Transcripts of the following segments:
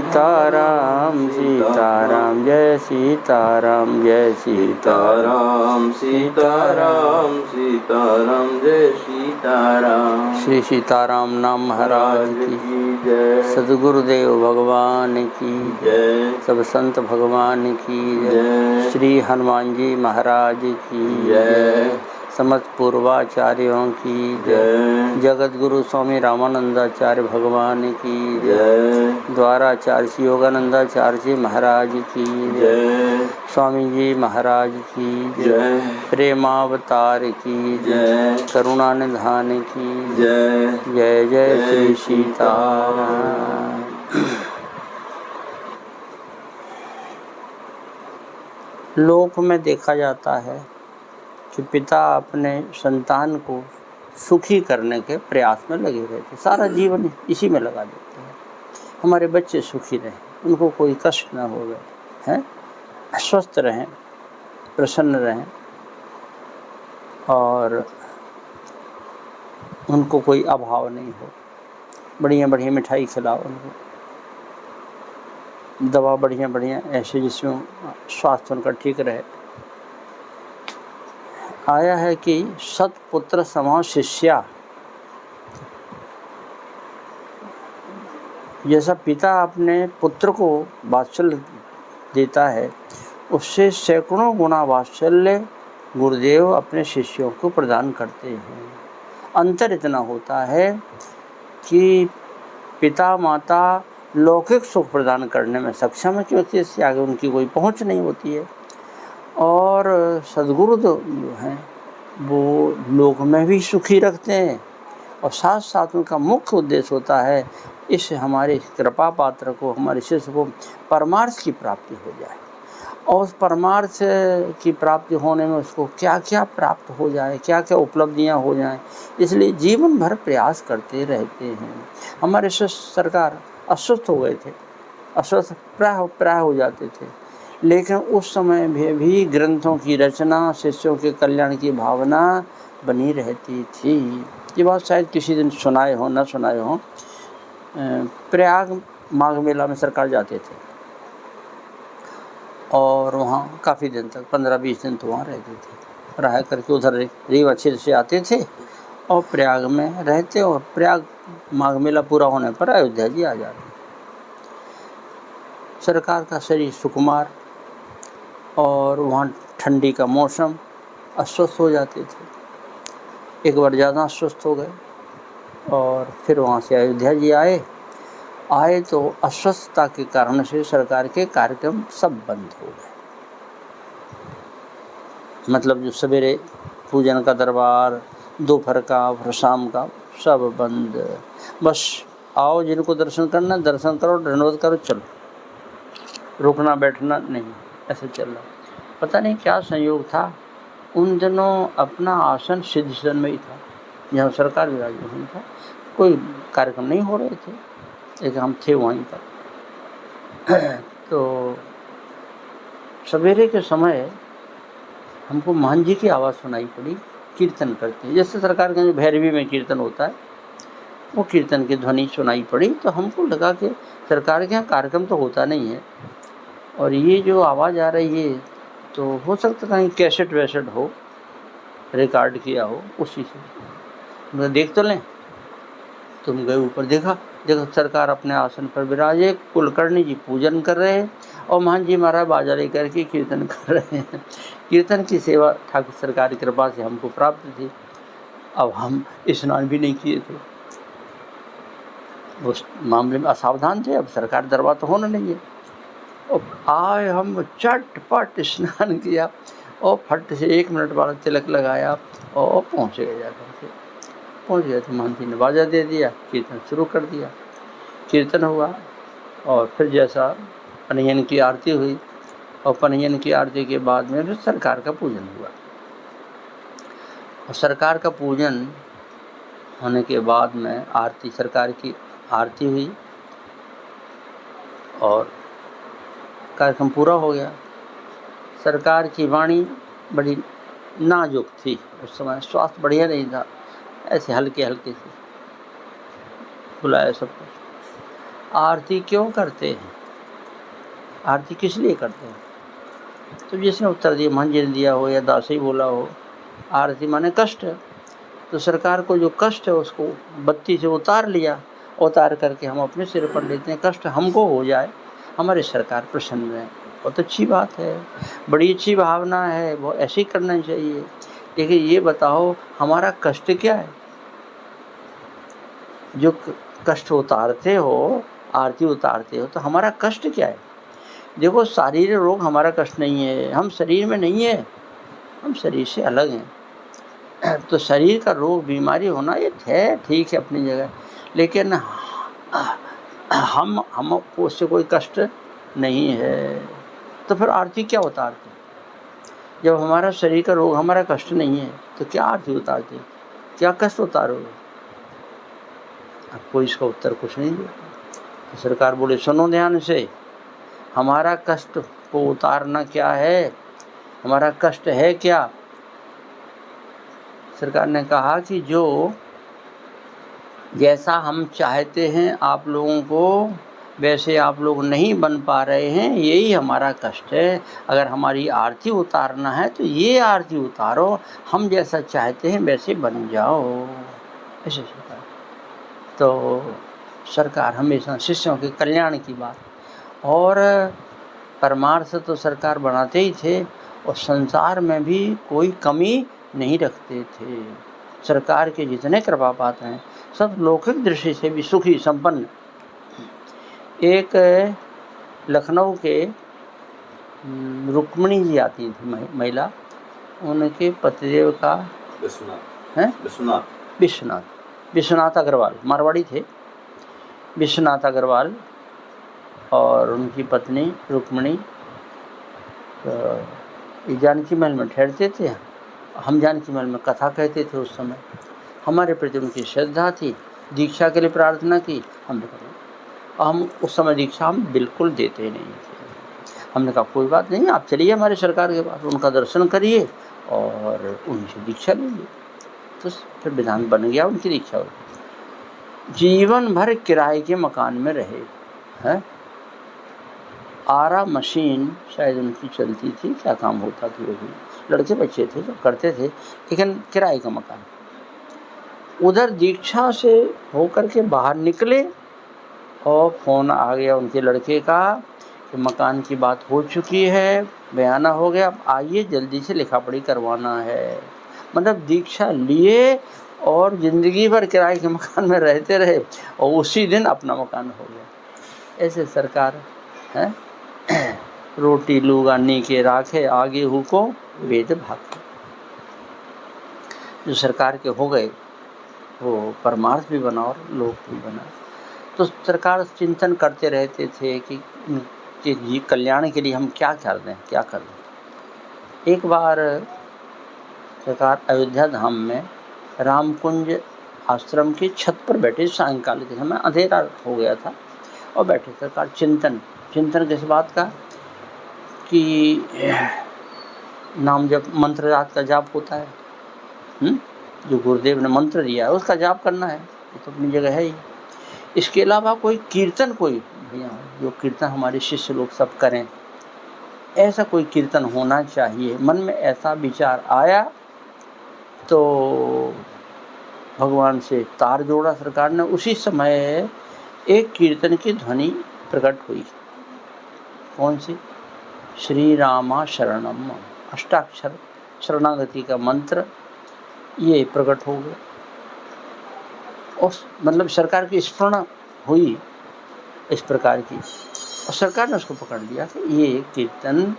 सीताराम सीताराम जय सीताराम जय सीताराम सीताराम सीताराम जय सीताराम। श्री सीताराम नाम महाराज की जय। सद्गुरुदेव भगवान की जय। सब संत भगवान की जय। श्री हनुमान जी महाराज की जय। समस्त पूर्वाचार्यों की जय। जगत गुरु स्वामी रामानंदाचार्य भगवान की जय। द्वाराचार्य श्री योगानंदाचार्य जी महाराज की जय। स्वामी जी महाराज की जय। प्रेमावतार की जय। करुणानिधान की जय। जय जय श्री सीताराम। लोक में देखा जाता है कि पिता अपने संतान को सुखी करने के प्रयास में लगे रहते, सारा जीवन इसी में लगा देते हैं। हमारे बच्चे सुखी रहें, उनको कोई कष्ट न हो हैं, स्वस्थ रहें, प्रसन्न रहें और उनको कोई अभाव नहीं हो। बढ़िया बढ़िया मिठाई खिलाओ उनको, दवा बढ़िया बढ़िया ऐसे जिसमें स्वास्थ्य उनका ठीक रहे। आया है कि सतपुत्र समा शिष्या, जैसा पिता अपने पुत्र को वात्सल्य देता है, उससे सैकड़ों गुना वात्सल्य गुरुदेव अपने शिष्यों को प्रदान करते हैं। अंतर इतना होता है कि पिता माता लौकिक सुख प्रदान करने में सक्षम है, क्योंकि इससे आगे उनकी कोई पहुंच नहीं होती है, और सद्गुरु जो हैं वो लोक में भी सुखी रखते हैं, और साथ साथ उनका मुख्य उद्देश्य होता है इस हमारे कृपा पात्र को, हमारे शिष्य को परमार्थ की प्राप्ति हो जाए, और उस परमार्थ की प्राप्ति होने में उसको क्या क्या प्राप्त हो जाए, क्या क्या उपलब्धियां हो जाएं, इसलिए जीवन भर प्रयास करते रहते हैं। हमारे शिष्य सरकार अस्वस्थ हो गए थे, अस्वस्थ प्राय हो जाते थे, लेकिन उस समय भी ग्रंथों की रचना, शिष्यों के कल्याण की भावना बनी रहती थी। ये बात शायद किसी दिन सुनाए हो न सुनाए हो। प्रयाग माघ मेला में सरकार जाते थे और वहाँ काफ़ी दिन तक 15-20 दिन तो वहाँ रहते थे। रह करके उधर रीवा क्षेत्र से आते थे और प्रयाग में रहते, और प्रयाग माघ मेला पूरा होने पर अयोध्या जी आ जाते। सरकार का शरीर सुकुमार और वहाँ ठंडी का मौसम, अस्वस्थ हो जाते थे। एक बार ज़्यादा अस्वस्थ हो गए और फिर वहाँ से अयोध्या जी आए तो अस्वस्थता के कारण से सरकार के कार्यक्रम सब बंद हो गए। मतलब जो सवेरे पूजन का दरबार, दोपहर का और शाम का सब बंद। बस आओ, जिनको दर्शन करना दर्शन करो, दंडवत करो, चलो, रुकना बैठना नहीं, ऐसे चल रहा। पता नहीं क्या संयोग था, उन दिनों अपना आसन सिद्ध सदन में ही था जहाँ सरकार विराजमान था, कोई कार्यक्रम नहीं हो रहे थे, लेकिन हम थे वहीं पर। तो सवेरे के समय हमको मान जी की आवाज़ सुनाई पड़ी, कीर्तन करते हैं, जैसे सरकार के जो भैरवी में कीर्तन होता है, वो कीर्तन की ध्वनि सुनाई पड़ी। तो हमको लगा कि सरकार के यहाँ कार्यक्रम तो होता नहीं है, और ये जो आवाज़ आ रही है तो हो सकता कहीं कैसेट वैसेट हो, रिकॉर्ड किया हो, उसी से मतलब देख तो लें। तुम गए ऊपर, देखा सरकार अपने आसन पर विराजे, कुलकर्णी जी पूजन कर रहे हैं और महान जी महाराज बाजा लेकर के कीर्तन कर रहे हैं। कीर्तन की सेवा ठाकुर सरकार की कृपा से हमको प्राप्त थी। अब हम स्नान भी नहीं किए थे, उस मामले में असावधान थे। अब सरकार दरबार तो होना नहीं है, और आए हम चटपट स्नान किया और फट से 1 मिनट बाद तिलक लगाया और पहुँच गए। जाकर के पहुँच गए तो महान जी ने बाजा दे दिया, कीर्तन शुरू कर दिया। कीर्तन हुआ और फिर जैसा पनयन की आरती हुई, और पनयन की आरती के बाद में फिर सरकार का पूजन हुआ। और सरकार का पूजन होने के बाद में आरती, सरकार की आरती हुई और कार्यक्रम पूरा हो गया। सरकार की वाणी बड़ी नाजुक थी, उस समय स्वास्थ्य बढ़िया नहीं था, ऐसे हल्के हल्के से बुलाया सब कुछ। आरती क्यों करते हैं, आरती किस लिए करते हैं? तो जिसने उत्तर दिया, मंजिल दिया हो या दास ही बोला हो, आरती माने कष्ट। तो सरकार को जो कष्ट है उसको बत्ती से उतार लिया, उतार करके हम अपने सिर पर लेते हैं, कष्ट हमको हो जाए, हमारी सरकार प्रसन्न है। बहुत अच्छी बात है, बड़ी अच्छी भावना है, वो ऐसे ही करना चाहिए। लेकिन ये बताओ हमारा कष्ट क्या है? जो कष्ट उतारते हो, आरती उतारते हो, तो हमारा कष्ट क्या है? देखो शारीरिक रोग हमारा कष्ट नहीं है, हम शरीर में नहीं है, हम शरीर से अलग हैं। तो शरीर का रोग बीमारी होना ये है, ठीक है अपनी जगह, लेकिन हम उससे कोई कष्ट नहीं है। तो फिर आरती क्या उतारते? जब हमारा शरीर का रोग हमारा कष्ट नहीं है तो क्या आरती उतारते, क्या कष्ट उतारोगे? अब कोई इसका उत्तर कुछ नहीं दिया। तो सरकार बोले सुनो ध्यान से, हमारा कष्ट को उतारना क्या है, हमारा कष्ट है क्या? सरकार ने कहा कि जो जैसा हम चाहते हैं आप लोगों को वैसे आप लोग नहीं बन पा रहे हैं, यही हमारा कष्ट है। अगर हमारी आरती उतारना है तो ये आरती उतारो, हम जैसा चाहते हैं वैसे बन जाओ। ऐसे सरकार, तो सरकार हमेशा शिष्यों के कल्याण की बात, और परमार्थ तो सरकार बनाते ही थे, और संसार में भी कोई कमी नहीं रखते थे। सरकार के जितने कृपा पात्र हैं सब लौकिक दृष्टि से भी सुखी संपन्न। एक लखनऊ के रुक्मिणी जी आती थी महिला, उनके पतिदेव का विश्वनाथ अग्रवाल, मारवाड़ी थे, विश्वनाथ अग्रवाल और उनकी पत्नी रुक्मिणी जानकी महल में ठहरते थे। हम जानकी महल में कथा कहते थे। उस समय हमारे प्रति उनकी श्रद्धा थी, दीक्षा के लिए प्रार्थना की, हम उस समय दीक्षा हम बिल्कुल देते नहीं थे। हमने कहा कोई बात नहीं, आप चलिए हमारे सरकार के पास, उनका दर्शन करिए और उनसे दीक्षा लीजिए। तो फिर विधान बन गया, उनकी दीक्षा हुई। जीवन भर किराए के मकान में रहे हैं। आरा मशीन शायद उनकी चलती थी, क्या काम होता था, वो लड़के बच्चे थे जो करते थे, लेकिन किराए का मकान। उधर दीक्षा से होकर के बाहर निकले और फ़ोन आ गया उनके लड़के का कि मकान की बात हो चुकी है, बयाना हो गया, अब आइए जल्दी से लिखा पढ़ी करवाना है। मतलब दीक्षा लिए और ज़िंदगी भर किराए के मकान में रहते रहे और उसी दिन अपना मकान हो गया। ऐसे सरकार है। रोटी लूगा नीके राखे, आगे हुको वेद भागे। जो सरकार के हो गए वो परमार्थ भी बना और लोक भी बना। तो सरकार चिंतन करते रहते थे कि जी कल्याण के लिए हम क्या कर दें, क्या कर दें। एक बार सरकार अयोध्या धाम में रामकुंज आश्रम की छत पर बैठे, सायंकाल के समय अंधेरा हो गया था और बैठे सरकार चिंतन किस बात का कि नाम जप मंत्र जाप का जाप होता है, जो गुरुदेव ने मंत्र दिया है उसका जाप करना है, ये तो अपनी जगह है ही। इसके अलावा कोई कीर्तन, कोई भैया जो कीर्तन हमारे शिष्य लोग सब करें, ऐसा कोई कीर्तन होना चाहिए। मन में ऐसा विचार आया तो भगवान से तार जोड़ा सरकार ने। उसी समय एक कीर्तन की ध्वनि प्रकट हुई। कौन सी? श्री रामा शरणम, अष्टाक्षर शरणागति का मंत्र ये प्रकट हो गया। उस मतलब सरकार की स्मरण हुई इस प्रकार की, और सरकार ने उसको पकड़ लिया कि ये कीर्तन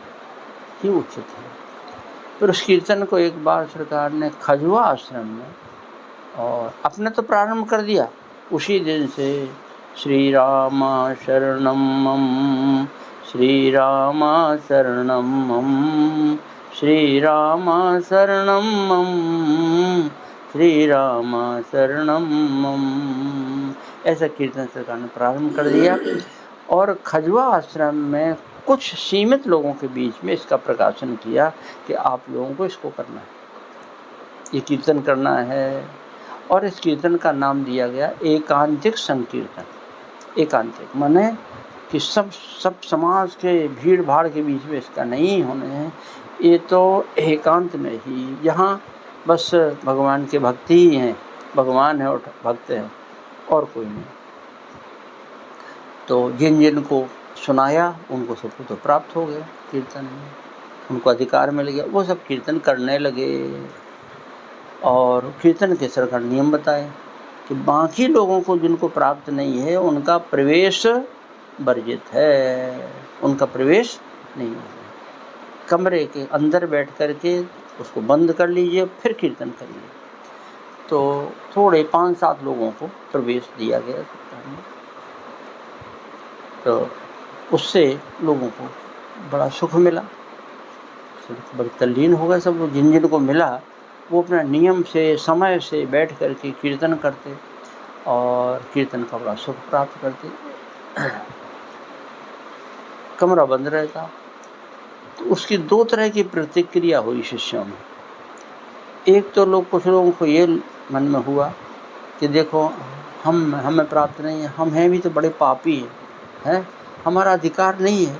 ही उचित है। फिर उस कीर्तन को एक बार सरकार ने खजुआ आश्रम में, और अपने तो प्रारंभ कर दिया उसी दिन से, श्री राम शरणम मम, श्री राम शरणम मम, श्री राम शरणम मम, श्री राम शरणम मम, ऐसा कीर्तन सरकार ने प्रारंभ कर दिया। और खजुआ आश्रम में कुछ सीमित लोगों के बीच में इसका प्रकाशन किया कि आप लोगों को इसको करना है, ये कीर्तन करना है। और इस कीर्तन का नाम दिया गया एकांतिक संकीर्तन। एकांतिक माने कि सब समाज के भीड़ भाड़ के बीच में इसका नहीं होने हैं। ये तो एकांत में ही, जहाँ बस भगवान के भक्ति ही हैं, भगवान है और भक्त हैं और कोई नहीं। तो जिन जिन को सुनाया उनको सबको तो प्राप्त हो गया कीर्तन में, उनको अधिकार मिल गया, वो सब कीर्तन करने लगे। और कीर्तन के सरकार नियम बताए कि बाकी लोगों को जिनको प्राप्त नहीं है उनका प्रवेश वर्जित है, उनका प्रवेश नहीं है। कमरे के अंदर बैठ करके उसको बंद कर लीजिए, फिर कीर्तन करिए। तो थोड़े 5-7 लोगों को प्रवेश दिया गया। तो उससे लोगों को बड़ा सुख मिला, बड़े तल्लीन हो गए सब लोग। जिन जिन को मिला वो अपना नियम से समय से बैठ करके कीर्तन करते और कीर्तन का बड़ा सुख प्राप्त करते। कमरा बंद रहता। तो उसकी 2 तरह की प्रतिक्रिया हुई शिष्यों में। एक तो कुछ लोगों को ये मन में हुआ कि देखो हमें प्राप्त नहीं है, हम हैं भी तो बड़े पापी हैं, हमारा अधिकार नहीं है,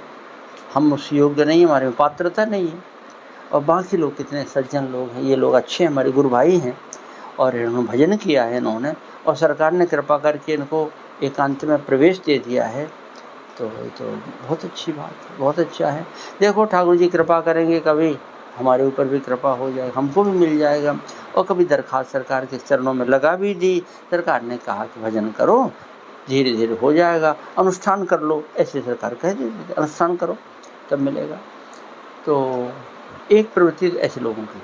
हम उस योग्य नहीं, हमारे में पात्रता नहीं है। और बाकी लोग कितने सज्जन लोग हैं, ये लोग अच्छे हमारे गुरु भाई हैं और इन्होंने भजन किया है इन्होंने, और सरकार ने कृपा करके इनको एकांत में प्रवेश दे दिया है। तो बहुत अच्छी बात है, बहुत अच्छा है। देखो ठाकुर जी कृपा करेंगे, कभी हमारे ऊपर भी कृपा हो जाएगा, हमको भी मिल जाएगा। और कभी दरखास्त सरकार के चरणों में लगा भी दी, सरकार ने कहा कि भजन करो, धीरे धीरे हो जाएगा, अनुष्ठान कर लो, ऐसे सरकार कह देती, अनुष्ठान करो तब मिलेगा। तो एक प्रवृत्ति ऐसे लोगों की।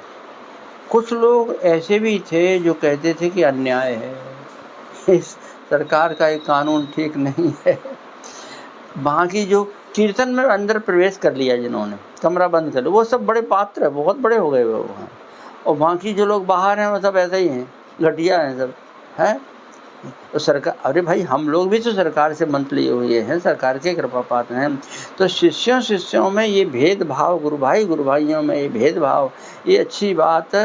कुछ लोग ऐसे भी थे जो कहते थे कि अन्याय है, इस सरकार का एक कानून ठीक नहीं है। बाकी जो कीर्तन में अंदर प्रवेश कर लिया जिन्होंने, कमरा बंद कर लिया, वो सब बड़े पात्र है, बहुत बड़े हो गए वो हैं। और बाकी जो लोग बाहर हैं वो सब ऐसे ही हैं, घटिया हैं सब, हैं। तो सरकार, अरे भाई हम लोग भी तो सरकार से मंत्र लिए हुए हैं, सरकार के कृपा पात्र हैं। तो शिष्यों में ये भेदभाव, गुरु भाइयों में ये भेदभाव, ये अच्छी बात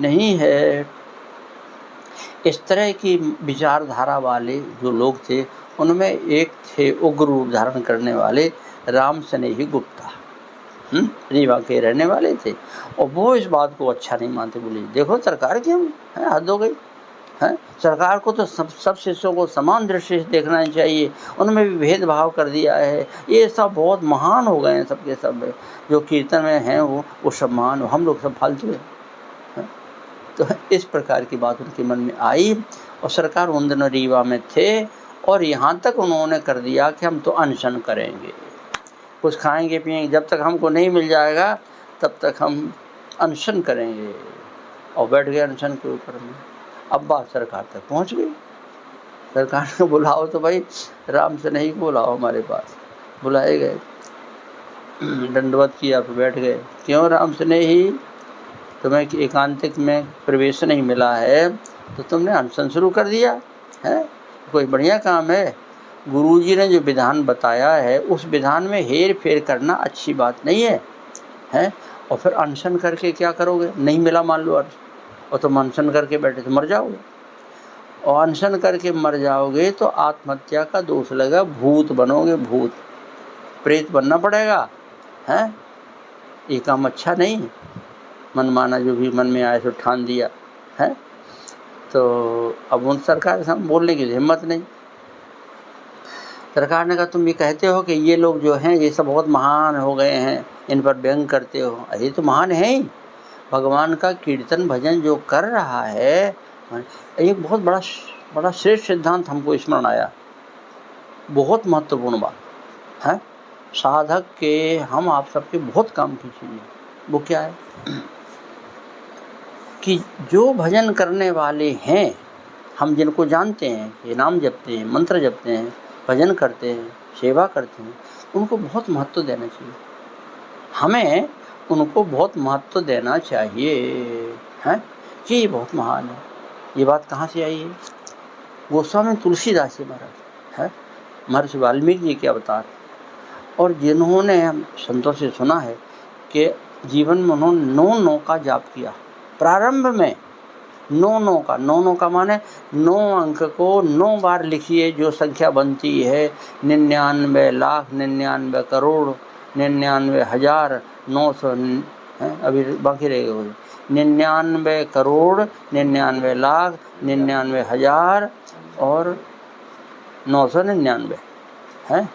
नहीं है। इस तरह की विचारधारा वाले जो लोग थे, उनमें एक थे उग्र रूप धारण करने वाले राम स्नेही गुप्ता, रीवा के रहने वाले थे। और वो इस बात को अच्छा नहीं मानते, बोले देखो सरकार की हम हद हो गई है, सरकार को तो सब शिष्यों को समान दृष्टि से देखना चाहिए, उनमें भी भेदभाव कर दिया है, ये सब बहुत महान हो गए हैं, सबके सब जो कीर्तन में हैं वो सब महान, हम लोग सब फालतू हैं। तो इस प्रकार की बात उनके मन में आई। और सरकार उन दिनों रीवा में थे और यहाँ तक उन्होंने कर दिया कि हम तो अनशन करेंगे, कुछ खाएंगे पिएंगे, जब तक हमको नहीं मिल जाएगा तब तक हम अनशन करेंगे। और बैठ गए अनशन के ऊपर में। अब बात सरकार तक पहुँच गई। सरकार ने बुलाओ तो भाई राम से नहीं बुलाओ, हमारे पास बुलाए गए, दंडवत किया, फिर बैठ गए। क्यों राम से नहीं, तुम्हें एकांतिक में प्रवेश नहीं मिला है तो तुमने अनशन शुरू कर दिया है, कोई बढ़िया काम है। गुरुजी ने जो विधान बताया है उस विधान में हेर फेर करना अच्छी बात नहीं है, हैं। और फिर अनशन करके क्या करोगे, नहीं मिला मान लो और तुम अनशन करके बैठे तो मर जाओगे, और अनशन करके मर जाओगे तो आत्महत्या का दोष लगेगा, भूत बनोगे, भूत प्रेत बनना पड़ेगा, हैं। ये काम अच्छा नहीं, मनमाना जो भी मन में आए तो ठान दिया है। तो अब उन सरकार से हम बोलने की हिम्मत नहीं। सरकार ने कहा तुम ये कहते हो कि ये लोग जो हैं ये सब बहुत महान हो गए हैं, इन पर व्यंग करते हो, ये तो महान है ही। भगवान का कीर्तन भजन जो कर रहा है, एक बहुत बड़ा श्रेष्ठ सिद्धांत हमको स्मरण आया, बहुत महत्वपूर्ण बात है। साधक के हम आप सबके बहुत काम की चीज़ है। वो क्या है कि जो भजन करने वाले हैं, हम जिनको जानते हैं, ये नाम जपते हैं, मंत्र जपते हैं, भजन करते हैं, सेवा करते हैं, उनको बहुत महत्व देना चाहिए। हमें उनको बहुत महत्व देना चाहिए, हैं कि ये बहुत महान है। ये बात कहाँ से आई है, गोस्वामी तुलसीदास जी महाराज है, महर्षि वाल्मीकि जी के अवतार, और जिन्होंने हम संतों से सुना है कि जीवन में उन्होंने 9 का जाप किया। प्रारंभ में नौ का माने 9 अंक को 9 बार लिखिए, जो संख्या बनती है 99,99,00,99,900 है। अभी बाकी रहेगा वही 99,99,00,99,000 और 999 है।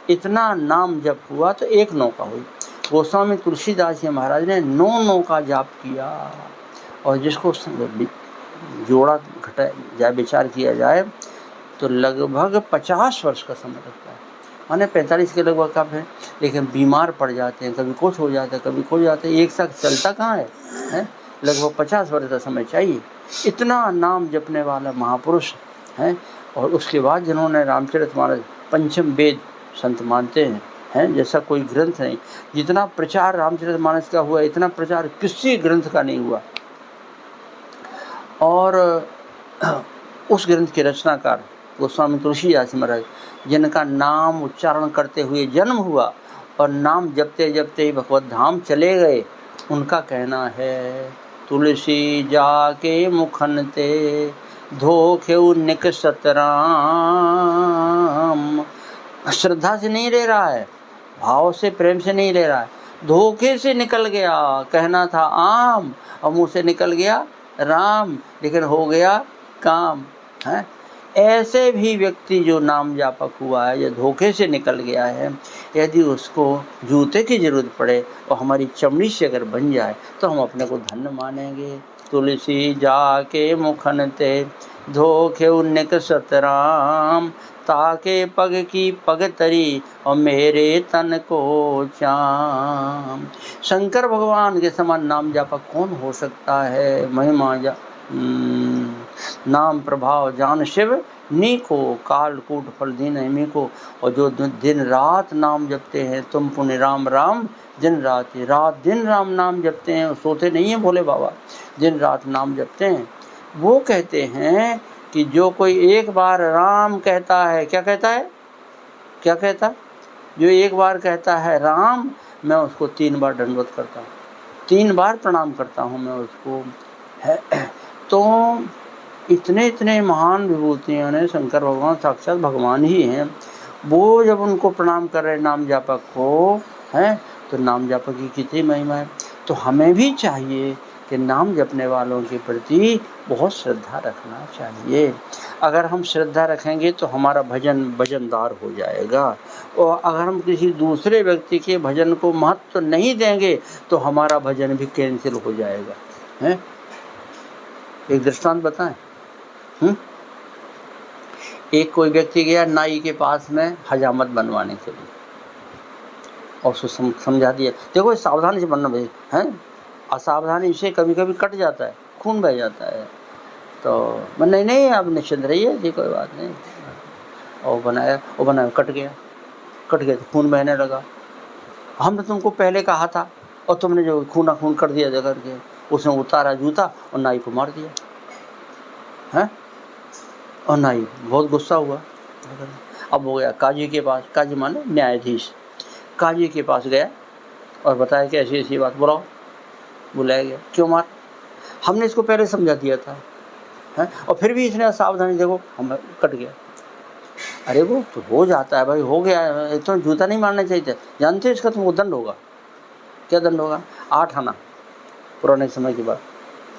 इतना नाम जप हुआ तो 1 9 का हुई। गोस्वामी तुलसीदास जी महाराज ने 9 का जाप किया, और जिसको जोड़ा घटा जाए, विचार किया जाए तो लगभग 50 वर्ष का समय लगता है। माने 45 के लगभग कब है, लेकिन बीमार पड़ जाते हैं, कभी कुछ हो जाता है, कभी कुछ हो जाता है, एक साथ चलता कहाँ है? लगभग 50 वर्ष का समय चाहिए। इतना नाम जपने वाला महापुरुष है। और उसके बाद जिन्होंने रामचरितमानस पंचम वेद संत मानते हैं, जैसा कोई ग्रंथ नहीं। जितना प्रचार रामचरितमानस का हुआ, इतना प्रचार किसी ग्रंथ का नहीं हुआ। और उस ग्रंथ के रचनाकार गोस्वामी तुलसीदास महाराज, जिनका नाम उच्चारण करते हुए जन्म हुआ और नाम जपते जपते ही भगवत धाम चले गए, उनका कहना है, तुलसी जाके मुखन ते धोखेउ निकसत राम। श्रद्धा से नहीं ले रहा है, भाव से, प्रेम से नहीं ले रहा है, धोखे से निकल गया। कहना था आम और मुँह से निकल गया राम, लेकिन हो गया काम है। ऐसे भी व्यक्ति जो नाम जापक हुआ है, या धोखे से निकल गया है, यदि उसको जूते की जरूरत पड़े और हमारी चमड़ी से अगर बन जाए तो हम अपने को धन्य मानेंगे। तुलसी जाके मुखन ते धोखे निकसत राम, ताके पग की पग तरी और मेरे तन को चाम। शंकर भगवान के समान नाम जापक कौन हो सकता है? महिमा नाम प्रभाव जान शिव नीको, कालकूट फल दीन अमी को। और जो दिन रात नाम जपते हैं, तुम पुण्य राम राम दिन रात दिन राम नाम जपते हैं, सोते नहीं हैं भोले बाबा, दिन रात नाम जपते हैं। वो कहते हैं कि जो कोई एक बार राम कहता है, क्या कहता है? जो एक बार कहता है राम, मैं उसको 3 बार दंडवत करता हूँ, 3 बार प्रणाम करता हूँ मैं उसको, है। तो इतने महान विभूतियों ने, शंकर भगवान साक्षात भगवान ही हैं, वो जब उनको प्रणाम कर रहे नाम जापक को, हैं, तो नाम जापक की कितनी महिमा है। तो हमें भी चाहिए कि नाम जपने वालों के प्रति बहुत श्रद्धा रखना चाहिए। अगर हम श्रद्धा रखेंगे तो हमारा भजन भजनदार हो जाएगा, और अगर हम किसी दूसरे व्यक्ति के भजन को महत्व नहीं देंगे तो हमारा भजन भी कैंसिल हो जाएगा, हैं। एक दृष्टांत बताएं। एक कोई व्यक्ति गया नाई के पास में हजामत बनवाने के लिए, और उसको समझा दिया, देखो सावधानी से बनना भाई, हैं, असावधानी से कभी कभी कट जाता है, खून बह जाता है। तो मैं नहीं आप निश्चिंत रहिए जी, कोई बात नहीं। और बनाया कट गया तो खून बहने लगा। हमने तुमको पहले कहा था, और तुमने जो खून कर दिया जगह के। उसने उतारा जूता और नाई को मार दिया, हैं। और नाई बहुत गुस्सा हुआ। अब हो गया काजी के पास, काजी माने न्यायाधीश, काजी के पास गया और बताया कि ऐसी ऐसी बात, बुलाया गया। क्यों मार? हमने इसको पहले समझा दिया था, हैं, और फिर भी इसने सावधानी, देखो हम कट गया। अरे वो तो हो जाता है भाई, हो गया, तो जूता नहीं मारना चाहिए था। जानते हो इसका तुमको दंड होगा? क्या दंड होगा? 8 आना, पुराने समय की बात,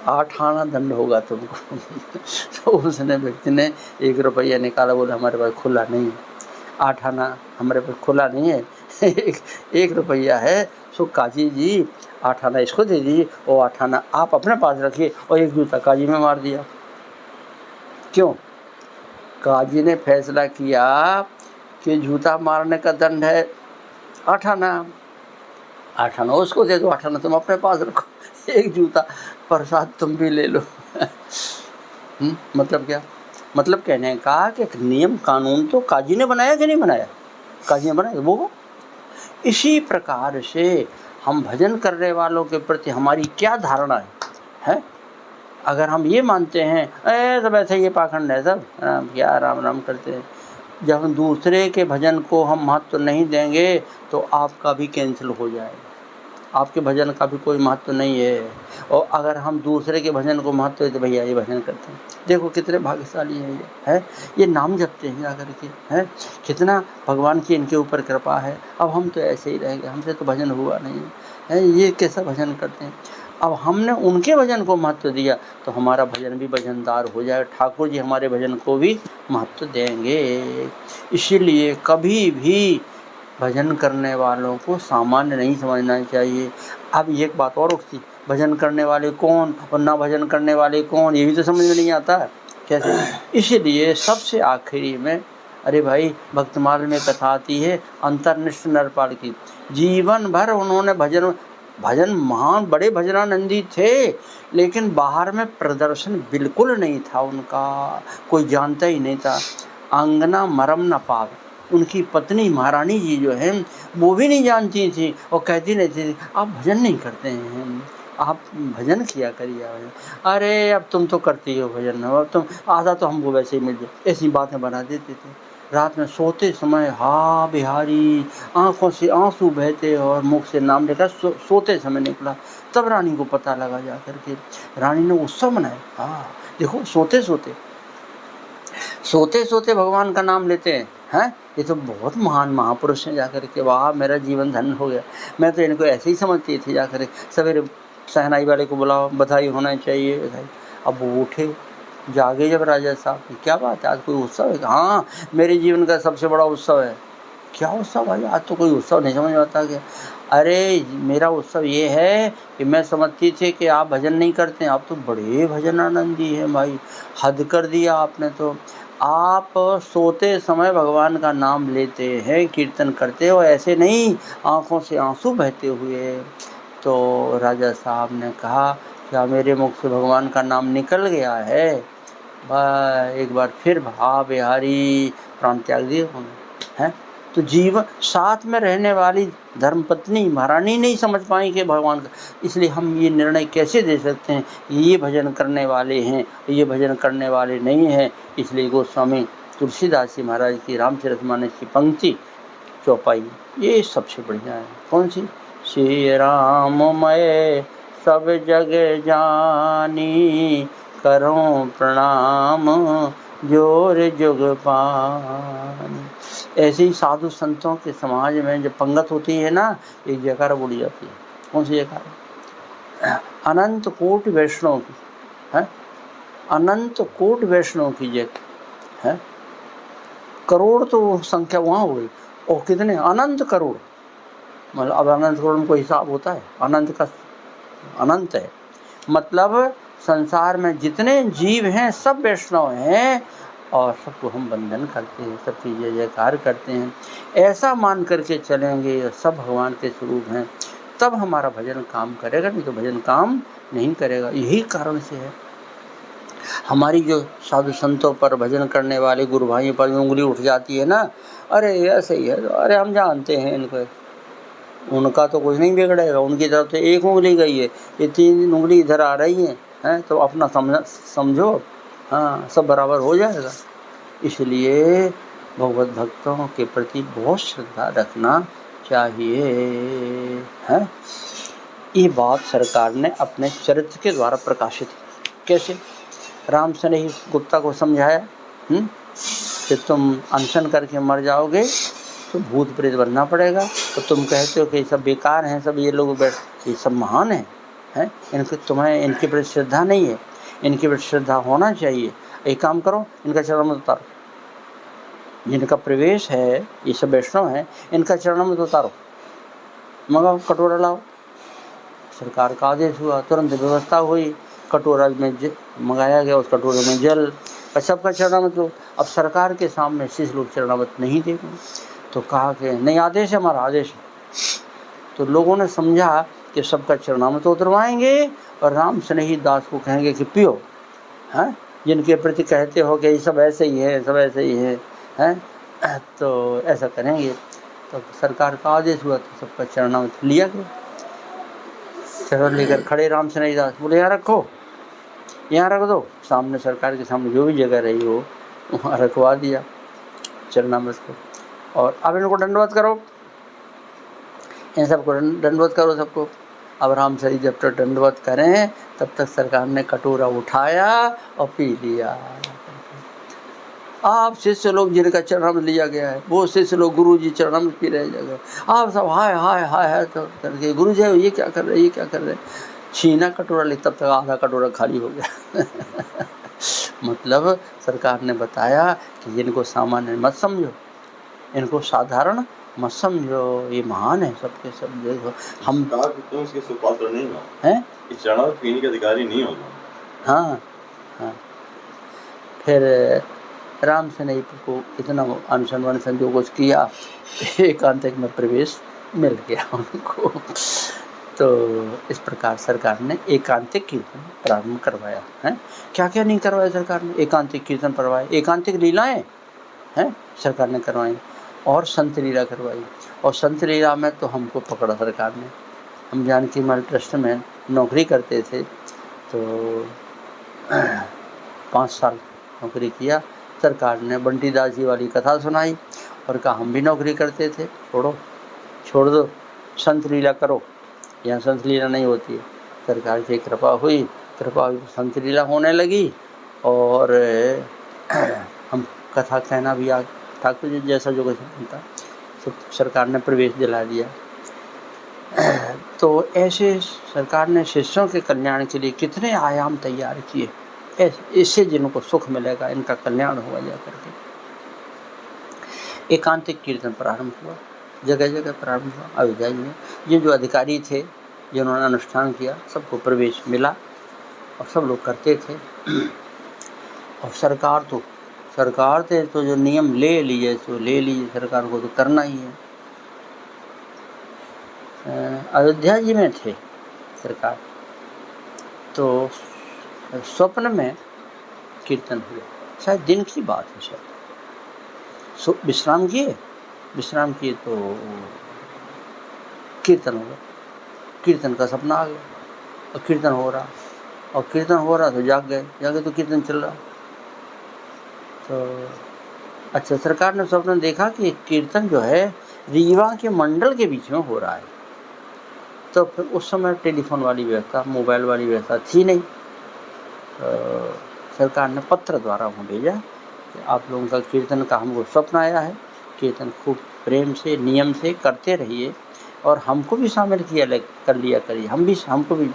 8 आना दंड होगा तुमको। तो उसने व्यक्ति ने 1 रुपया निकाला, बोले हमारे पास खुला नहीं है, 8 आना हमारे पास खुला नहीं है, 1 रुपया है। सो काजी जी 8 आना इसको दे दीजिए, और 8 आना आप अपने पास रखिए, और 1 जूता काजी में मार दिया। क्यों? काजी ने फैसला किया कि जूता मारने का दंड है 8 आना, 8 आना उसको दे दो, 8 आना तुम अपने पास रखो, 1 जूता प्रसाद तुम भी ले लो। मतलब क्या? मतलब कहने का कि एक नियम कानून तो काजी ने बनाया कि नहीं बनाया? काजी ने बनाया वो। इसी प्रकार से हम भजन करने वालों के प्रति हमारी क्या धारणा है? अगर हम ये मानते हैं सब ऐसे ये पाखंड है, सब क्या राम राम करते हैं, जब हम दूसरे के भजन को हम महत्व नहीं देंगे तो आपका भी कैंसिल हो जाएगा। आपके भजन का भी कोई महत्व नहीं है। और अगर हम दूसरे के भजन को महत्व है तो भैया ये भजन करते हैं, देखो कितने भाग्यशाली हैं ये, है ये नाम जपते हैं जाकर के, है कितना भगवान की इनके ऊपर कृपा है। अब हम तो ऐसे ही रह गए, हमसे तो भजन हुआ नहीं है, ये कैसा भजन करते हैं। अब हमने उनके भजन को महत्व दिया तो हमारा भजन भी भजनदार हो जाए, ठाकुर जी हमारे भजन को भी महत्व देंगे। इसीलिए कभी भी भजन करने वालों को सामान्य नहीं समझना चाहिए। अब एक बात और उठती, भजन करने वाले कौन और ना भजन करने वाले कौन, ये भी तो समझ में नहीं आता कैसे। इसीलिए सबसे आखिरी में, अरे भाई भक्तमाल में कथा आती है अंतर्निष्ठ नरपाल की, जीवन भर उन्होंने भजन महान बड़े भजनानंदी थे, लेकिन बाहर में प्रदर्शन बिल्कुल नहीं था उनका, कोई जानता ही नहीं था। अंगना मरम न पावे, उनकी पत्नी महारानी जी जो है वो भी नहीं जानती थी और कहती नहीं थी आप भजन नहीं करते हैं, आप भजन किया करिए। अरे अब तुम तो करती हो भजन, अब तुम आधा तो हमको वैसे ही मिल जाए, ऐसी बातें बना देते थे। रात में सोते समय हा बिहारी, आंखों से आंसू बहते और मुख से नाम लेकर सोते समय निकला। तब रानी को पता लगा जा करके, रानी ने उत्सव मनाया। हाँ देखो सोते सोते भगवान का नाम लेते हैं, ये तो बहुत महान महापुरुष हैं जाकर के, वाह मेरा जीवन धन्य हो गया। मैं तो इनको ऐसे ही समझती थी जाकर, सवेरे शहनाई वाले को बुलाओ, बधाई होना चाहिए बधाई। अब वो उठे जागे जब राजा साहब, क्या बात है आज कोई उत्सव है? हाँ मेरे जीवन का सबसे बड़ा उत्सव है। क्या उत्सव भाई, आज तो कोई उत्सव नहीं समझ में आता क्या? अरे मेरा उत्सव ये है कि मैं समझती थी कि आप भजन नहीं करते हैं, आप तो बड़े भजनानंदी हैं भाई, हद कर दिया आपने तो। आप सोते समय भगवान का नाम लेते हैं, कीर्तन करते हो, ऐसे नहीं आंखों से आंसू बहते हुए। तो राजा साहब ने कहा क्या मेरे मुख से भगवान का नाम निकल गया है? एक बार फिर भा बिहारी प्राण त्याग दिए हैं। तो जीवन साथ में रहने वाली धर्मपत्नी महारानी नहीं समझ पाई कि भगवान का, इसलिए हम ये निर्णय कैसे दे सकते हैं ये भजन करने वाले हैं, ये भजन करने वाले नहीं हैं। इसलिए गोस्वामी तुलसीदास जी महाराज की रामचरितमानस की पंक्ति चौपाई ये सबसे बढ़िया है। कौन सी? श्री राम मैं सब जग जानी, करूं प्रणाम जोर जुग पानी। ऐसे ही साधु संतों के समाज में जब पंगत होती है ना, एक जयकारा बोली जाती है। कौन सी जयकारा? अनंत कोटि वैष्णव की है, अनंत कोटि वैष्णव की जय है। करोड़ तो संख्या वहाँ हो गई, और कितने अनंत करोड़, मतलब अब अनंत करोड़ में कोई हिसाब होता है? अनंत का अनंत है, मतलब संसार में जितने जीव हैं सब वैष्णव हैं और सबको हम वंदन करते हैं, सबकी जय जयकार करते हैं। ऐसा मान करके चलेंगे सब भगवान के स्वरूप हैं, तब हमारा भजन काम करेगा, नहीं तो भजन काम नहीं करेगा। यही कारण से है हमारी जो साधु संतों पर भजन करने वाले गुरु भाइयों पर उंगली उठ जाती है ना, अरे ऐसे ही है, अरे हम जानते हैं इनको, उनका तो कुछ नहीं बिगड़ेगा, उनकी तरफ से एक उंगली गई है, ये 3 उंगली इधर आ रही हैं, तो अपना समझो, हाँ सब बराबर हो जाएगा। इसलिए भगवत भक्तों के प्रति बहुत श्रद्धा रखना चाहिए है। ये बात सरकार ने अपने चरित्र के द्वारा प्रकाशित की। कैसे? राम से नहीं गुप्ता को समझाया कि तुम अनशन करके मर जाओगे तो भूत प्रेत बनना पड़ेगा, तो तुम कहते हो कि ये सब बेकार हैं, सब ये लोग ये सब महान हैं, इनके तुम्हें इनके प्रति श्रद्धा नहीं है, इनके प्रति श्रद्धा होना चाहिए। एक काम करो, इनका चरण उतारो, जिनका प्रवेश है ये सब वैष्णव हैं, इनका चरण में उतारो, मंगाओ कटोरा लाओ। सरकार का आदेश हुआ, तुरंत व्यवस्था हुई, कटोरा में मंगाया गया, उस कटोरे में जल, सबका चरणामृत लो। अब सरकार के सामने शिष्य लोग चरणामृत नहीं देंगे, तो कहा कि नहीं आदेश है, हमारा आदेश है। तो लोगों ने समझा कि सबका चरणामृत उतरवाएंगे और राम स्नेही दास को कहेंगे कि पियो, हैं जिनके प्रति कहते हो कि ये सब ऐसे ही है, सब ऐसे ही है, तो ऐसा करेंगे। तो सरकार का आदेश हुआ, तो सबका चरणामृत लिया गया। चरण लेकर खड़े राम स्नेही दास बोले यहाँ रखो, यहाँ रख दो, सामने सरकार के सामने जो भी जगह रही हो वहाँ रखवा दिया चरणामृत को। और अब इनको दंडवत करो, इन सबको दंडवत करो सबको। अब राम सरी जब तक दंडवत करें तब तक सरकार ने कटोरा उठाया और पी लिया। आप शिष्य लोग जिनका चरण लिया गया है वो शिष्य लोग गुरु जी चरण पी रहे जगह, आप सब हाय हाय हाय हाय तो करके गुरु जी ये क्या कर रहे, ये क्या कर रहे, छीना कटोरा ले, तब तक आधा कटोरा खाली हो गया। मतलब सरकार ने बताया कि इनको सामान्य मत समझो, इनको साधारण मत समझो, ये महान है सबके सब। देखो हम तुम इसके सुपात्र नहीं हो, हैं, इस चरण पीने के अधिकारी नहीं हो। हाँ हाँ। फिर राम से नहीं को इतना अनशन वनशन जो कुछ किया, एकांतिक में प्रवेश मिल गया उनको। तो इस प्रकार सरकार ने एकांतिक कीर्तन प्रारंभ करवाया है। क्या क्या नहीं करवाया सरकार ने, एकांतिक कीर्तन करवाए, एकांतिक लीलाएं हैं सरकार ने करवाई, और संत लीला करवाई। और संत लीला में तो हमको पकड़ा सरकार ने। हम जानकी मल ट्रस्ट में नौकरी करते थे, तो 5 साल नौकरी किया। सरकार ने बंटी दास जी वाली कथा सुनाई और कहा हम भी नौकरी करते थे, छोड़ दो संत लीला करो, यहाँ संत लीला नहीं होती है। सरकार की कृपा हुई, संत लीला होने लगी और हम कथा कहना भी आ ठाकुर जी जैसा जो कुछ बनता, तो सरकार ने प्रवेश दिला दिया। तो ऐसे सरकार ने शिष्यों के कल्याण के लिए कितने आयाम तैयार किए, इससे जिनको सुख मिलेगा, इनका कल्याण हुआ जा करके। एकांतिक कीर्तन प्रारंभ हुआ, जगह जगह प्रारंभ हुआ। अयोध्या जी में ये जो अधिकारी थे जिन्होंने अनुष्ठान किया, सबको प्रवेश मिला और सब लोग करते थे। और सरकार थे तो जो नियम ले लिए तो ले लिए, सरकार को तो करना ही है। अयोध्या जी में थे सरकार, तो स्वप्न में कीर्तन हुआ, शायद दिन की बात है शायद। विश्राम किए तो कीर्तन हो गया, कीर्तन का सपना आ गया और कीर्तन हो रहा तो जागे तो कीर्तन चल रहा। तो अच्छा, सरकार ने स्वप्न देखा कि कीर्तन जो है रीवा के मंडल के बीच में हो रहा है। तो फिर उस समय टेलीफोन वाली व्यवस्था, मोबाइल वाली व्यवस्था थी नहीं। सरकार ने पत्र द्वारा वहाँ भेजा कि आप लोगों का कीर्तन का हमको स्वप्न आया है, कीर्तन खूब प्रेम से नियम से करते रहिए और हमको भी शामिल कर लिया करिए, हमको भी।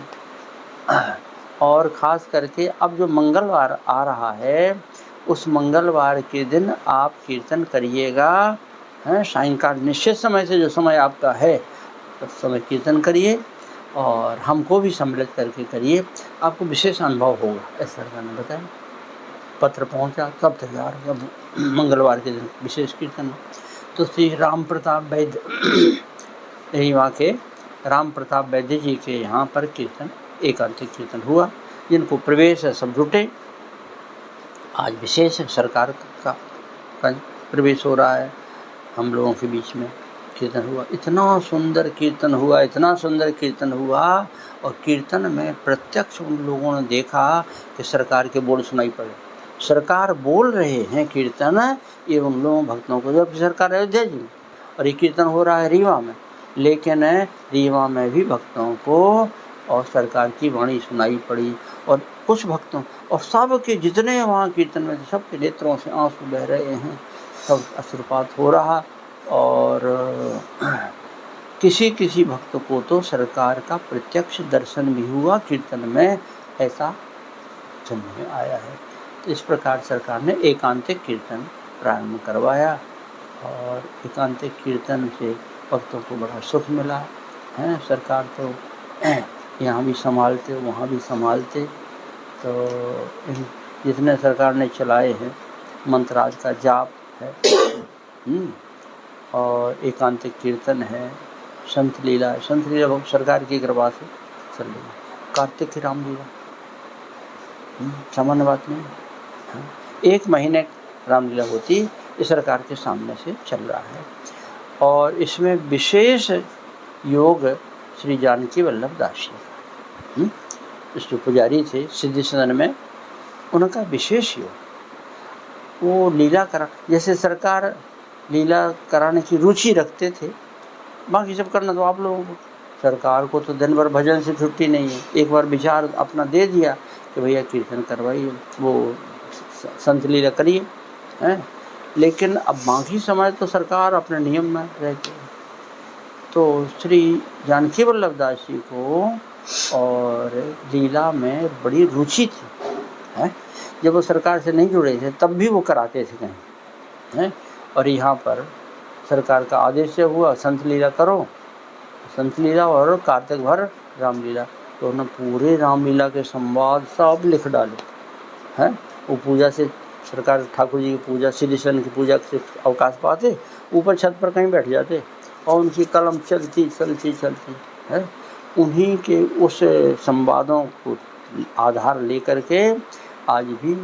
और ख़ास करके अब जो मंगलवार आ रहा है, उस मंगलवार के दिन आप कीर्तन करिएगा, हैं, सायंकाल निश्चित समय से जो समय आपका है उस समय कीर्तन करिए और हमको भी सम्मिलित करके करिए, आपको विशेष अनुभव होगा, ऐसा सरकार ने बताया। पत्र पहुंचा, सब तैयार, सब मंगलवार के दिन विशेष कीर्तन। तो श्री राम प्रताप वैद्य यही वहाँ के राम प्रताप वैद्य जी के यहाँ पर कीर्तन, एकांतिक कीर्तन हुआ। जिनको प्रवेश है सब जुटे। आज विशेष सरकार का प्रवेश हो रहा है, हम लोगों के बीच में कीर्तन हुआ। इतना सुंदर कीर्तन हुआ और कीर्तन में प्रत्यक्ष उन लोगों ने देखा कि सरकार के बोल सुनाई पड़े। सरकार बोल रहे हैं कीर्तन, ये उन लोगों भक्तों को, जब सरकार अयोध्या जी में और ये कीर्तन हो रहा है रीवा में, लेकिन रीवा में भी भक्तों को और सरकार की वाणी सुनाई पड़ी। और कुछ भक्तों और सब के जितने वहाँ कीर्तन में थे, सबके नेत्रों से आंसू बह रहे हैं, सब अश्रुपात हो रहा। और किसी भक्त को तो सरकार का प्रत्यक्ष दर्शन भी हुआ कीर्तन में, ऐसा सुनने में आया है। इस प्रकार सरकार ने एकांतिक कीर्तन प्रारंभ करवाया और एकांतिक कीर्तन से भक्तों को बड़ा सुख मिला है। सरकार तो यहाँ भी संभालते, वहाँ भी संभालते। तो जितने सरकार ने चलाए हैं, मंत्राज का जाप है और एकांतिक कीर्तन है, संत लीला बहुत सरकार की कृपा से चल रही है। कार्तिक की रामलीला सामान्य बात नहीं। हाँ, 1 महीने रामलीला होती, इस सरकार के सामने से चल रहा है। और इसमें विशेष योग श्री जानकी वल्लभ दास जी, इस जो पुजारी थे सिद्धि सदन में, उनका विशेष योग, वो लीला करा, जैसे सरकार लीला कराने की रुचि रखते थे, बाकी सब करना तो आप लोगों को, सरकार को तो दिन भर भजन से छुट्टी नहीं है। एक बार विचार अपना दे दिया कि भैया कीर्तन करवाइए, वो संत लीला करिए, हैं। लेकिन अब बाकी समय तो सरकार अपने नियम में रहती है। तो श्री जानकी वल्लभ दास जी को और लीला में बड़ी रुचि थी, हैं। जब वो सरकार से नहीं जुड़े थे तब भी वो कराते थे कहीं, हैं। और यहाँ पर सरकार का आदेश से हुआ संत लीला करो, संत लीला और कार्तिक भर रामलीला, तो उन्होंने पूरे रामलीला के संवाद सब लिख डाले, हैं। वो पूजा से सरकार ठाकुर जी की पूजा, श्री कृष्ण की पूजा से अवकाश पाते, ऊपर छत पर कहीं बैठ जाते और उनकी कलम चलती है। उन्हीं के उस संवादों को आधार लेकर के आज भी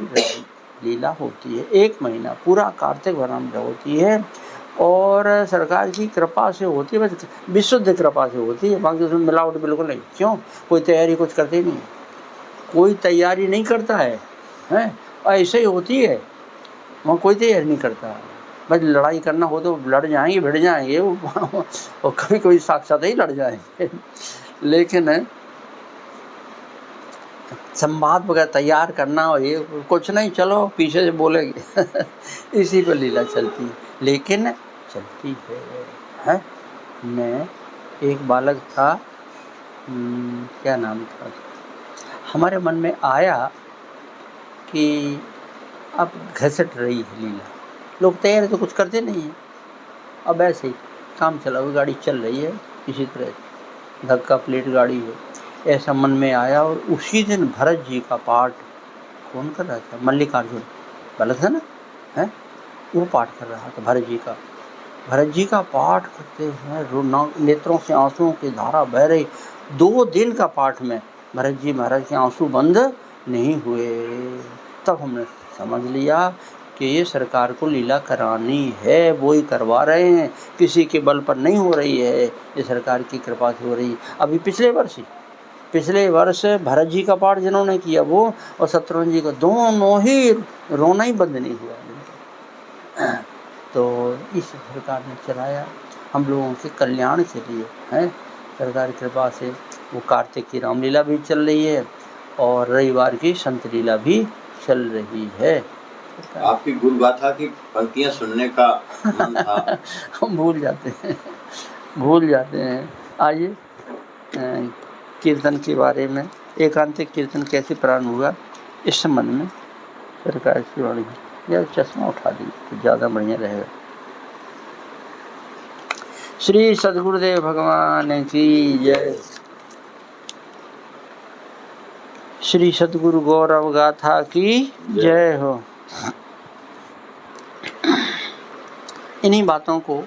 लीला होती है। 1 महीना पूरा कार्तिक भर रामलीला होती है और सरकार की कृपा से होती है, बस विशुद्ध कृपा से होती है। बाकी उसमें मिलावट बिल्कुल नहीं। क्यों? कोई तैयारी कुछ करते ही नहीं, कोई तैयारी नहीं करता है, हैं। ऐसे ही होती है, वहाँ कोई तैयारी नहीं करता है। बस लड़ाई करना हो तो लड़ जाएंगे, भिड़ जाएंगे और कभी कभी साक्षात ही लड़ जाएंगे। लेकिन संवाद वगैरह तैयार करना और ये कुछ नहीं, चलो पीछे से बोलेंगे इसी पर लीला चलती है, लेकिन चलती है। मैं एक बालक था, क्या नाम था, हमारे मन में आया कि अब घसट रही है लीला, लोग तैयारी तो कुछ करते नहीं हैं, अब ऐसे ही काम चला हुआ, गाड़ी चल रही है किसी तरह, धक्का प्लेट गाड़ी है, ऐसा मन में आया। और उसी दिन भरत जी का पाठ कौन कर रहा था? मल्लिकार्जुन बालक था ना, है, वो पाठ कर रहा था भरत जी का पाठ करते हैं, नेत्रों से आंसुओं की धारा बह रही। 2 दिन का पाठ में भरत जी महाराज के आंसू बंद नहीं हुए। तब हमने समझ लिया कि ये सरकार को लीला करानी है, वो ही करवा रहे हैं, किसी के बल पर नहीं हो रही है, ये सरकार की कृपा से हो रही है। अभी पिछले वर्ष भरत जी का पाठ जिन्होंने किया वो, और शत्रुघ्न जी का, दोनों ही रोना ही बंद नहीं हुआ। तो इस सरकार ने चलाया हम लोगों के कल्याण के लिए, है। सरकार की कृपा से वो कार्तिक की रामलीला भी चल रही है और रविवार की संत लीला भी चल रही है। आपकी गुरु गाथा की पंक्तियां सुनने का मन था। हम भूल जाते हैं। आइए कीर्तन के बारे में, एकांतिक कीर्तन कैसे प्रारंभ हुआ इस संबंध में सरकार की वाणी, या चश्मा उठा दी तो ज़्यादा बढ़िया रहेगा। श्री सद्गुरुदेव भगवान की जय। श्री सद्गुरु गौरव गाथा की जय हो। इन्हीं बातों को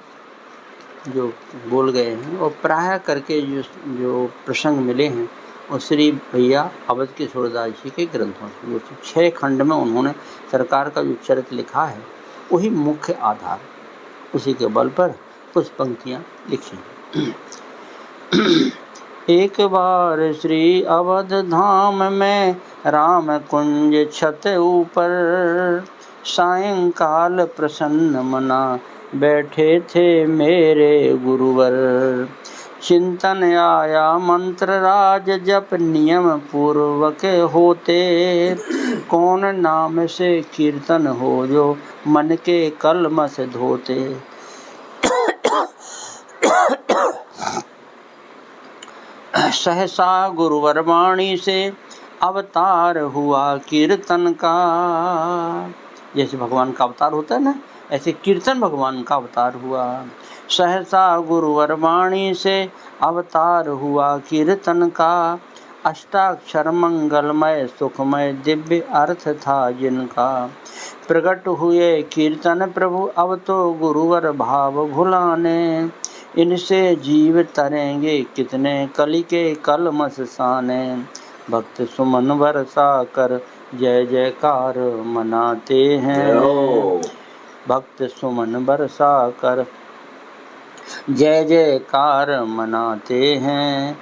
जो बोल गए हैं और प्राय करके जो प्रसंग मिले हैं और श्री भैया अवध के सूरदास जी के ग्रंथों से, जो 6 खंड में उन्होंने सरकार का जो चरित्र लिखा है वही मुख्य आधार, उसी के बल पर कुछ पंक्तियाँ लिखी। एक बार श्री अवध धाम में राम कुंज छत ऊपर, सायंकाल प्रसन्न मना बैठे थे मेरे गुरुवर। चिंतन आया मंत्र राज जप नियम पूर्वक होते, कौन नाम से कीर्तन हो जो मन के कलमस धोते। सहसा गुरुवर वाणी से अवतार हुआ कीर्तन का। जैसे भगवान का अवतार होता है ना, ऐसे कीर्तन भगवान का अवतार हुआ। सहसा गुरुवर वाणी से अवतार हुआ कीर्तन का, अष्टाक्षर मंगलमय सुखमय दिव्य अर्थ था जिनका। प्रकट हुए कीर्तन प्रभु अब तो गुरुवर भाव भुलाने, इनसे जीव तरेंगे कितने कली के कलमस साने। भक्त सुमन बरसा कर जय जयकार मनाते हैं, भक्त सुमन बरसा कर जय जयकार मनाते हैं।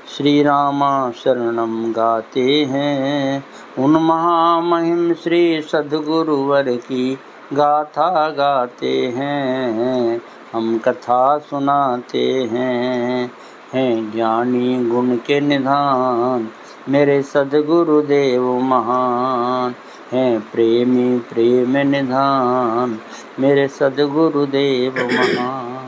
श्री रामा शरणम गाते हैं, उन महामहिम श्री सद्गुरुवर की गाथा गाते हैं। हम कथा सुनाते हैं, हैं ज्ञानी गुण के निधान, मेरे सद्गुरुदेव महान। हैं प्रेमी प्रेम निधान, मेरे सद्गुरुदेव महान।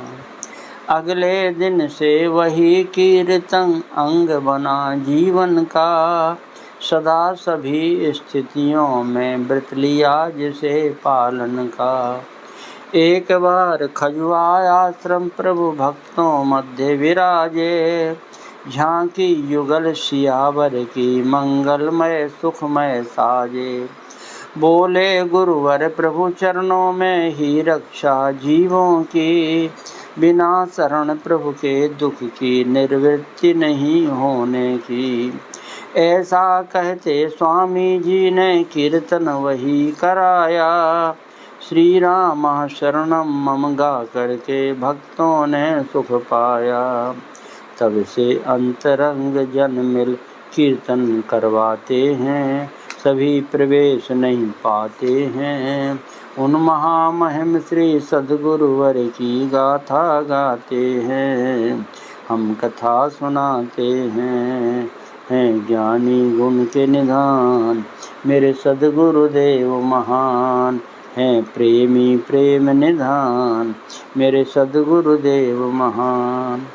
अगले दिन से वही कीर्तन अंग बना जीवन का, सदा सभी स्थितियों में व्रत लिया जिसे पालन का। एक बार खजुआय आश्रम प्रभु भक्तों मध्य विराजे, झांकी युगल सियावर की मंगलमय सुखमय साजे। बोले गुरुवर प्रभु चरणों में ही रक्षा जीवों की, बिना शरण प्रभु के दुख की निवृत्ति नहीं होने की। ऐसा कहते स्वामी जी ने कीर्तन वही कराया, श्री राम शरणम मम गा करके भक्तों ने सुख पाया। तब से अंतरंग जन मिल कीर्तन करवाते हैं, सभी प्रवेश नहीं पाते हैं। उन महामहिम श्री सद्गुरुवर की गाथा गाते हैं, हम कथा सुनाते हैं ज्ञानी गुण के निधान, मेरे सद्गुरुदेव महान। हैं प्रेमी प्रेम निधान, मेरे सद्गुरुदेव महान।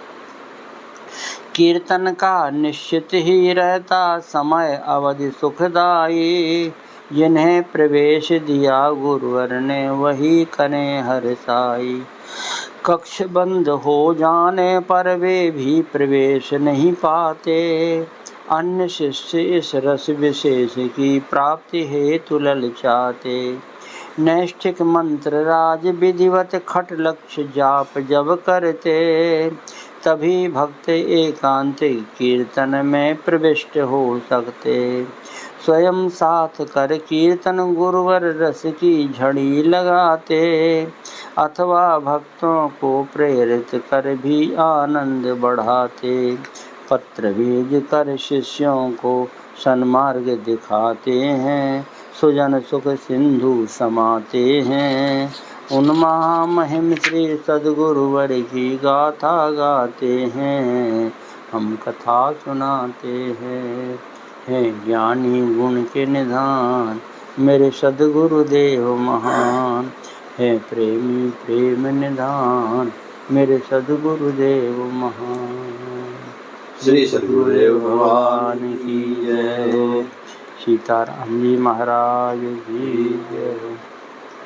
कीर्तन का निश्चित ही रहता समय अवधि सुखदाई, जिन्हें प्रवेश दिया गुरुवर ने वही करें हर्षाई। कक्ष बंद हो जाने पर वे भी प्रवेश नहीं पाते, अन्य शिष्य इस रस विशेष की प्राप्ति हेतु ललचाते। नैष्ठिक मंत्र राज विधिवत खट लक्ष्य जाप जब करते, तभी भक्त एकांतिक कीर्तन में प्रविष्ट हो सकते। स्वयं साथ कर कीर्तन गुरुवर रस की झड़ी लगाते, अथवा भक्तों को प्रेरित कर भी आनंद बढ़ाते। पत्र भेज कर शिष्यों को सन्मार्ग दिखाते हैं, सुजन सुख सिंधु समाते हैं। उन महामहिम श्री सद्गुरुवर की गाथा गाते हैं, हम कथा सुनाते हैं ज्ञानी गुण के निधान, मेरे सद्गुरुदेव महान। है प्रेमी प्रेम निधान, मेरे सद्गुरुदेव महान। श्री सद्गुरुदेव भगवान की जय। सीताराम जी महाराज की जय।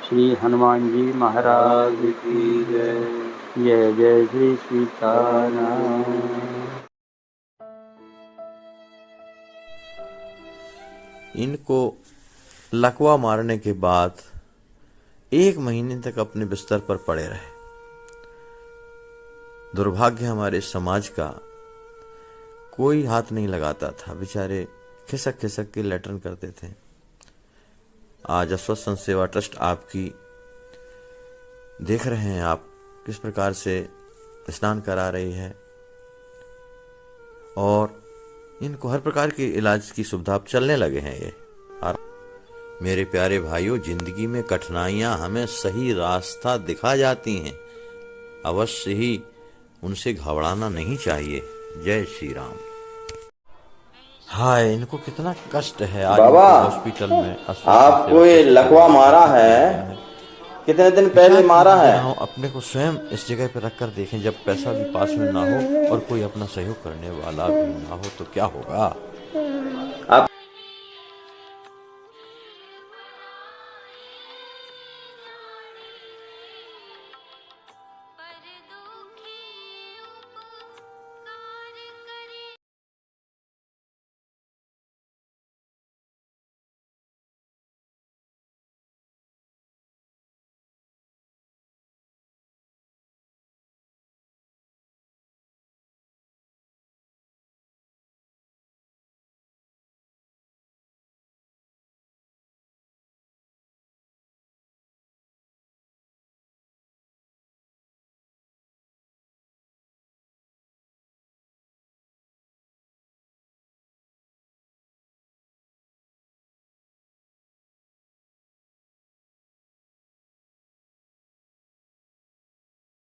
श्री हनुमान जी महाराज की जय। जय जय श्री सीताराम। इनको लकवा मारने के बाद 1 महीने तक अपने बिस्तर पर पड़े रहे। दुर्भाग्य हमारे समाज का, कोई हाथ नहीं लगाता था, बेचारे खिसक खिसक के लेटन करते थे। आज अस्वस्थ सेवा ट्रस्ट आपकी देख रहे हैं आप किस प्रकार से स्नान करा रही है, और इनको हर प्रकार के इलाज की सुविधा अब चलने लगे हैं ये। और मेरे प्यारे भाइयों, जिंदगी में कठिनाइयां हमें सही रास्ता दिखा जाती हैं, अवश्य ही उनसे घबराना नहीं चाहिए। जय श्री राम। हाय, इनको कितना कष्ट है। आज बाबा, हॉस्पिटल में आपको ये लकवा मारा है, कितने दिन पहले मारा है? अपने को स्वयं इस जगह पर रखकर देखें, जब पैसा भी पास में ना हो और कोई अपना सहयोग करने वाला भी ना हो तो क्या होगा।